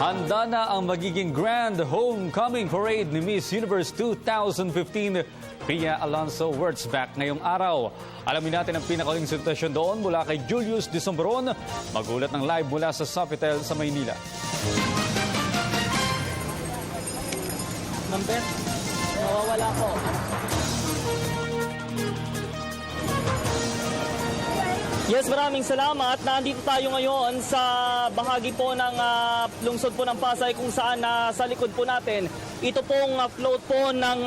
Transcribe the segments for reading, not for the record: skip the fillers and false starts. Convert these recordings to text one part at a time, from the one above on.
Handa na ang magiging Grand Homecoming Parade ni Miss Universe 2015, Pia Alonso Wurtzbach ngayong araw. Alamin natin ang pinakaling sitwasyon doon mula kay Julius Disombron. Magulat ng live mula sa Sofitel sa Maynila. Mampet, nawawala ko. Yes, maraming salamat. Nandito tayo ngayon sa bahagi po ng lungsod po ng Pasay kung saan sa likod po natin. Ito pong float po ng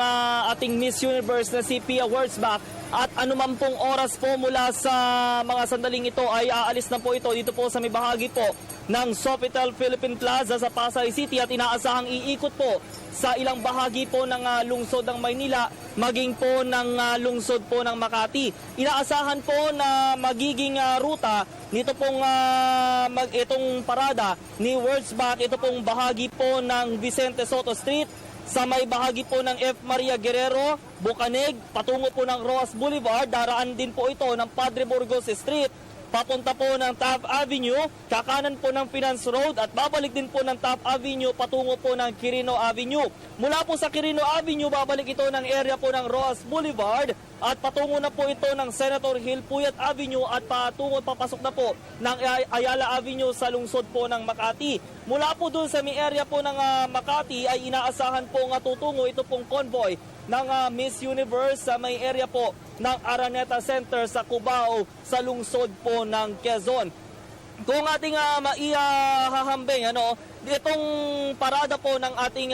ating Miss Universe na si Pia Wurtzbach. At anuman pong oras po mula sa mga sandaling ito ay aalis na po ito dito po sa may bahagi po ng Sofitel Philippine Plaza sa Pasay City at inaasahang iikot po sa ilang bahagi po ng lungsod ng Maynila maging po ng lungsod po ng Makati. Inaasahan po na magiging ruta nito pong itong parada ni Wurtzbach, ito pong bahagi po ng Vicente Soto Street, sa may bahagi po ng F. Maria Guerrero, Bucaneg, patungo po ng Roas Boulevard, daraan din po ito ng Padre Burgos Street, papunta po ng Taft Avenue, kakanan po ng Finance Road at babalik din po ng Taft Avenue patungo po ng Quirino Avenue. Mula po sa Quirino Avenue, babalik ito ng area po ng Roas Boulevard at patungo na po ito ng Senator Hill Puyat Avenue at patungo papasok na po ng Ayala Avenue sa lungsod po ng Makati. Mula po dun sa may area po ng Makati ay inaasahan po nga tutungo ito pong convoy ng Miss Universe sa may area po ng Araneta Center sa Cubao sa lungsod po ng Quezon. Kung ating maihahambing, itong parada po ng ating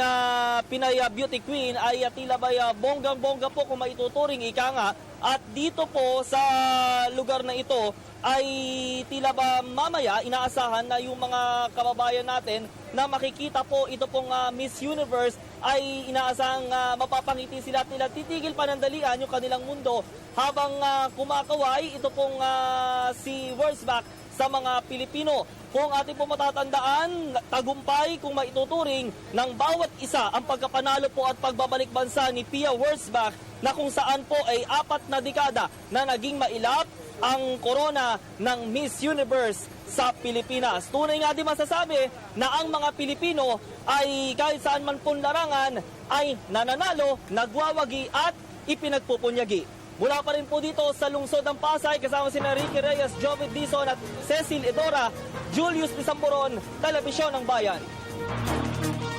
Pinay Beauty Queen ay tila ba bonggang-bongga po kung maituturing ika nga. At dito po sa lugar na ito ay tila ba mamaya inaasahan na yung mga kababayan natin na makikita po ito pong Miss Universe ay inaasahang mapapangiti sila at nila titigil panandalian yung kanilang mundo habang kumakaway ito pong si Wurtzbach sa mga Pilipino. Kung ating po matatandaan, tagumpay kung maituturing ng bawat isa ang pagkapanalo po at pagbabalik bansa ni Pia Wurtzbach na kung saan po ay 4 na dekada na naging mailap ang korona ng Miss Universe sa Pilipinas. Tunay nga di masasabi na ang mga Pilipino ay kahit saan man pong larangan ay nananalo, nagwawagi at ipinagpupunyagi. Mula pa rin po dito sa lungsod ng Pasay, kasama si Ricky Reyes, Jovet Dizon at Cecil Edora, Julius Disombron, Telebisyon ng Bayan.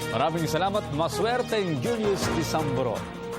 Maraming salamat, maswerteng Julius Disombron.